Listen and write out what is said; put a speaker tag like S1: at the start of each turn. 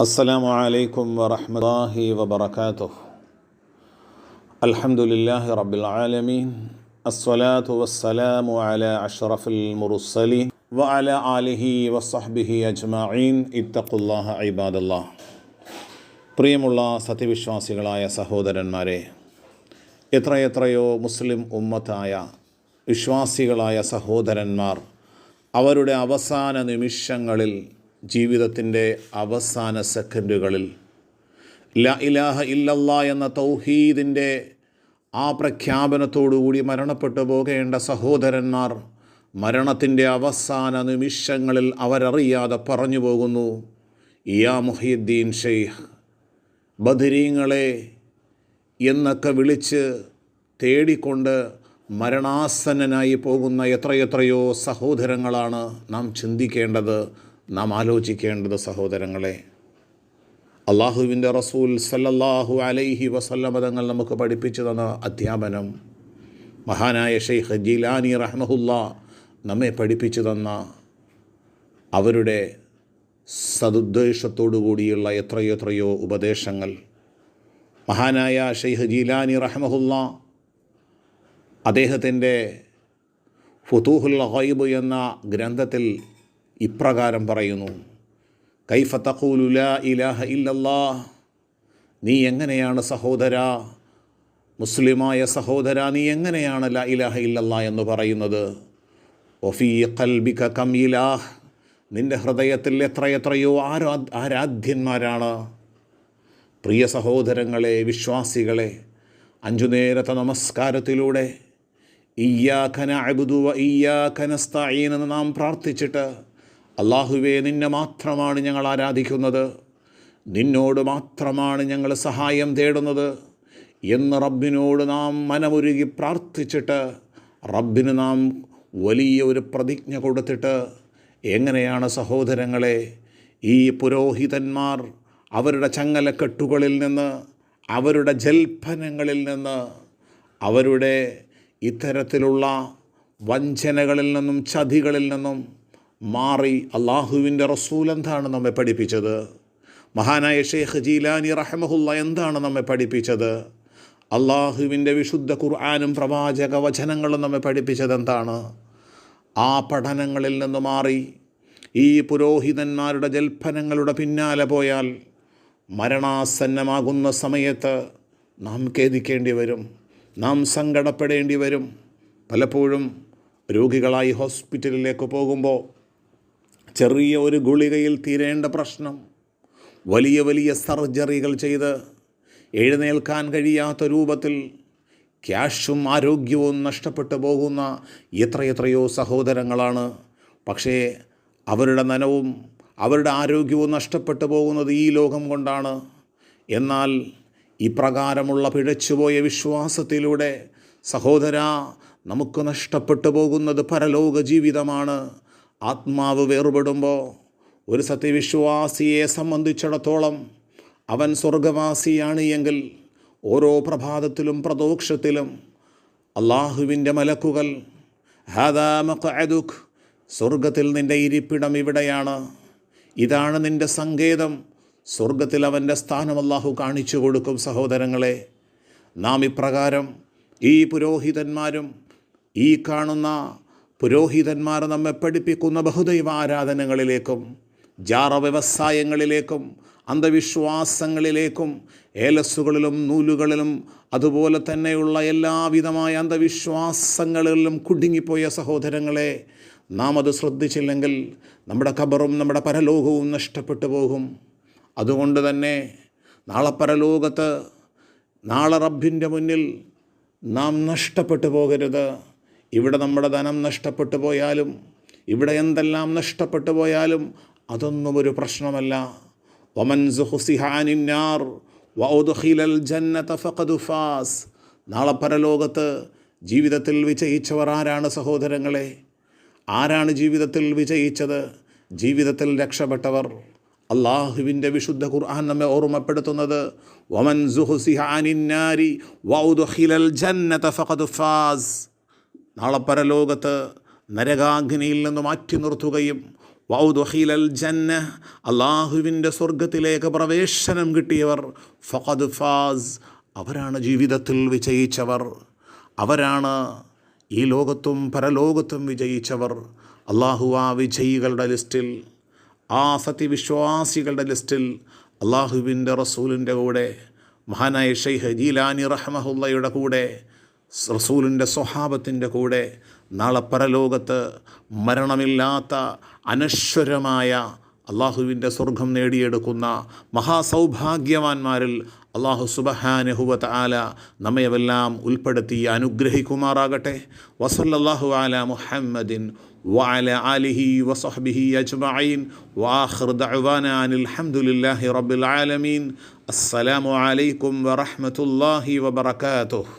S1: അസ്സലാമു അലൈക്കും വറഹ്മത്തുള്ളാഹി വബറകാതുഹു. അൽഹംദുലില്ലാഹി റബ്ബിൽ ആലമീൻ. അസ്സലാത്തു വസ്സലാമു അലാ അഷ്റഫിൽ മുർസലീൻ വഅലാ ആലിഹി വസ്സഹ്ബിഹി അജ്മഈൻ. ഇത്തഖുല്ലാഹ ഇബാദല്ലാഹ്. പ്രിയമുള്ള സത്യവിശ്വാസികളായ സഹോദരന്മാരെ, എത്രയെത്രയോ മുസ്ലിം ഉമ്മത്തായ വിശ്വാസികളായ സഹോദരന്മാർ അവരുടെ അവസാന നിമിഷങ്ങളിൽ, ജീവിതത്തിൻ്റെ അവസാന സെക്കൻഡുകളിൽ ലാ ഇലാഹ ഇല്ലല്ലാ എന്ന തൗഹീദിൻ്റെ ആ പ്രഖ്യാപനത്തോടുകൂടി മരണപ്പെട്ടു പോകേണ്ട സഹോദരന്മാർ മരണത്തിൻ്റെ അവസാന നിമിഷങ്ങളിൽ അവരറിയാതെ പറഞ്ഞു പോകുന്നു, യാ മുഹ്യിദ്ദീൻ ഷെയ്ഖ്, ബദരീങ്ങളെ എന്നൊക്കെ വിളിച്ച് തേടിക്കൊണ്ട് മരണാസന്നനായി പോകുന്ന എത്രയെത്രയോ സഹോദരങ്ങളാണ് നാം ചിന്തിക്കേണ്ടത്, നാം ആലോചിക്കേണ്ടത്. സഹോദരങ്ങളെ, അള്ളാഹുവിൻ്റെ റസൂൽ സല്ലല്ലാഹു അലൈഹി വസല്ലമ തങ്ങൾ നമുക്ക് പഠിപ്പിച്ചു തന്ന അധ്യാപനം, മഹാനായ ഷെയ്ഖ് ജീലാനി റഹ്മഹുല്ലാ നമ്മെ പഠിപ്പിച്ചു തന്ന അവരുടെ സദുദ്ദേശത്തോടു കൂടിയുള്ള എത്രയെത്രയോ ഉപദേശങ്ങൾ. മഹാനായ ഷെയ്ഖ് ജീലാനി റഹ്മഹുല്ലാ അദ്ദേഹത്തിൻ്റെ ഫുതൂഹുൽ ഗൈബ് എന്ന ഗ്രന്ഥത്തിൽ ഇപ്രകാരം പറയുന്നു, കൈഫ തഖൂലു ലാ ഇലാഹ ഇല്ലല്ലാഹ്, നീ എങ്ങനെയാണ് സഹോദരാ, മുസ്ലിമായ സഹോദരാ, നീ എങ്ങനെയാണ് ലാ ഇലാഹ ഇല്ലല്ലാഹ് എന്ന് പറയുന്നത്? വഫീ ഖൽബിക കം ഇലാഹ്, നിൻ്റെ ഹൃദയത്തിൽ എത്രയെത്രയോ ആരാധ്യന്മാരാണ്. പ്രിയ സഹോദരങ്ങളെ, വിശ്വാസികളെ, 5 നേരത്തെ നമസ്കാരത്തിലൂടെ ഇയ്യാക നഅ്ബുദു വ ഇയ്യാക നസ്തഈൻ എന്ന് നാം പ്രാർത്ഥിച്ചിട്ട്, അല്ലാഹുവേ, നിന്നെ മാത്രമാണ് ഞങ്ങൾ ആരാധിക്കുന്നത്, നിന്നോട് മാത്രമാണ് ഞങ്ങൾ സഹായം തേടുന്നത് എന്ന് റബ്ബിനോട് നാം മനമുരുകി പ്രാർത്ഥിച്ചിട്ട്, റബ്ബിന് നാം വലിയ ഒരു പ്രതിജ്ഞ കൊടുത്തിട്ട്, എങ്ങനെയാണ് സഹോദരങ്ങളെ ഈ പുരോഹിതന്മാർ അവരുടെ ചങ്ങലക്കെട്ടുകളിൽ നിന്ന്, അവരുടെ ജൽപ്പനങ്ങളിൽ നിന്ന്, അവരുടെ ഇത്തരത്തിലുള്ള വഞ്ചനകളിൽ നിന്നും ചതികളിൽ നിന്നും മാറി അള്ളാഹുവിൻ്റെ റസൂൽ എന്താണ് നമ്മെ പഠിപ്പിച്ചത്? മഹാനായ ഷെയ്ഖ് ജീലാനി റഹ്മഹുല്ലാ എന്താണ് നമ്മെ പഠിപ്പിച്ചത്? അള്ളാഹുവിൻ്റെ വിശുദ്ധ ഖുർആനും പ്രവാചക വചനങ്ങളും നമ്മെ പഠിപ്പിച്ചത് എന്താണ്? ആ പഠനങ്ങളിൽ നിന്ന് മാറി ഈ പുരോഹിതന്മാരുടെ ജൽപ്പനങ്ങളുടെ പിന്നാലെ പോയാൽ മരണാസന്നമാകുന്ന സമയത്ത് നാം ഖേദിക്കേണ്ടി വരും, നാം സങ്കടപ്പെടേണ്ടി വരും. പലപ്പോഴും രോഗികളായി ഹോസ്പിറ്റലിലേക്ക് പോകുമ്പോൾ ചെറിയ ഒരു ഗുളികയിൽ തീരേണ്ട പ്രശ്നം വലിയ വലിയ സർജറികൾ ചെയ്ത് എഴുന്നേൽക്കാൻ കഴിയാത്ത രൂപത്തിൽ ക്യാഷും ആരോഗ്യവും നഷ്ടപ്പെട്ടു പോകുന്ന എത്രയെത്രയോ സഹോദരങ്ങളാണ്. പക്ഷേ അവരുടെ നനവും അവരുടെ ആരോഗ്യവും നഷ്ടപ്പെട്ടു പോകുന്നത് ഈ ലോകം കൊണ്ടാണ്. എന്നാൽ ഇപ്രകാരമുള്ള പിഴച്ചുപോയ വിശ്വാസത്തിലൂടെ സഹോദരാ, നമുക്ക് നഷ്ടപ്പെട്ടു പോകുന്നത് പരലോക ജീവിതമാണ്. ആത്മാവ് വേർപെടുമ്പോൾ ഒരു സത്യവിശ്വാസിയെ സംബന്ധിച്ചിടത്തോളം അവൻ സ്വർഗവാസിയാണ് എങ്കിൽ ഓരോ പ്രഭാതത്തിലും പ്രദോക്ഷത്തിലും അള്ളാഹുവിൻ്റെ മലക്കുകൾ ഹാദാ മഖ്അദുക്, സ്വർഗത്തിൽ നിൻ്റെ ഇരിപ്പിടം ഇവിടെയാണ്, ഇതാണ് നിൻ്റെ സങ്കേതം, സ്വർഗത്തിൽ അവൻ്റെ സ്ഥാനം അള്ളാഹു കാണിച്ചു കൊടുക്കും. സഹോദരങ്ങളെ, നാം ഇപ്രകാരം ഈ പുരോഹിതന്മാരും ഈ കാണുന്ന പുരോഹിതന്മാർ നമ്മെ പഠിപ്പിക്കുന്ന ബഹുദൈവ ആരാധനകളിലേക്കും ജാറ വ്യവസായങ്ങളിലേക്കും അന്ധവിശ്വാസങ്ങളിലേക്കും ഏലസുകളിലും നൂലുകളിലും അതുപോലെ തന്നെയുള്ള എല്ലാവിധമായ അന്ധവിശ്വാസങ്ങളിലും കുടുങ്ങിപ്പോയ സഹോദരങ്ങളെ, നാം അത് ശ്രദ്ധിച്ചില്ലെങ്കിൽ നമ്മുടെ ഖബറും നമ്മുടെ പരലോകവും നഷ്ടപ്പെട്ടു പോകും. അതുകൊണ്ട് തന്നെ നാളെ പരലോകത്ത്, നാളെ റബ്ബിൻ്റെ മുന്നിൽ നാം നഷ്ടപ്പെട്ടു പോകരുത്. ഇവിടെ നമ്മുടെ ധനം നഷ്ടപ്പെട്ടു പോയാലും, ഇവിടെ എന്തെല്ലാം നഷ്ടപ്പെട്ടു പോയാലും അതൊന്നും ഒരു പ്രശ്നമല്ല. വമൻ സുഹ്സിഹ അനിൻ നാർ വഉദ്ഖിലൽ ജന്നത ഫഖദ് ഫാസ്. നാളെ പരലോകത്ത് ജീവിതത്തിൽ വിജയിച്ചവർ ആരാണ് സഹോദരങ്ങളെ? ആരാണ് ജീവിതത്തിൽ വിജയിച്ചത്, ജീവിതത്തിൽ രക്ഷപ്പെട്ടവർ? അള്ളാഹുവിൻ്റെ വിശുദ്ധ ഖുർആൻ നമ്മെ ഓർമ്മപ്പെടുത്തുന്നത്, വമൻ സുഹ്സിഹ അനിൻ നാരി വഉദ്ഖിലൽ ജന്നത ഫഖദ് ഫാസ്. നാളെ പരലോകത്ത് നരകാഗ്നിയിൽ നിന്ന് മാറ്റി നിർത്തുകയും വൗദ്ഖിലൽ ജന്ന, അള്ളാഹുവിൻ്റെ സ്വർഗത്തിലേക്ക് പ്രവേശനം കിട്ടിയവർ, ഫഖദ് ഫാസ്, അവരാണ് ജീവിതത്തിൽ വിജയിച്ചവർ, അവരാണ് ഈ ലോകത്തും പരലോകത്തും വിജയിച്ചവർ. അള്ളാഹു ആ വിജയികളുടെ ലിസ്റ്റിൽ, ആ സത്യവിശ്വാസികളുടെ ലിസ്റ്റിൽ അള്ളാഹുവിൻ്റെ റസൂലിൻ്റെ കൂടെ, മഹാനായ ഷെയ്ഖ് ജീലാനി റഹ്മഹുള്ളയുടെ കൂടെ, റസൂലിൻ്റെ സ്വഹാബത്തിൻ്റെ കൂടെ നാളെ പരലോകത്ത് മരണമില്ലാത്ത അനശ്വരമായ അള്ളാഹുവിൻ്റെ സ്വർഗം നേടിയെടുക്കുന്ന മഹാസൗഭാഗ്യവാന്മാരിൽ അള്ളാഹു സുബ്ഹാനഹു വ തആല നമ്മയെല്ലാം ഉൾപ്പെടുത്തി അനുഗ്രഹിക്കുമാറാകട്ടെ. വസല്ലല്ലാഹു അലാ മുഹമ്മദിൻ വഅല ആലിഹി വസഹ്ബിഹി അജ്മഈൻ വആഖിറു ദഅവാനാ അനിൽ ഹംദുലില്ലാഹി റബ്ബിൽ ആലമീൻ. അസ്സലാമു അലൈക്കും വറഹ്മത്തുള്ളാഹി വബറകാതുഹു.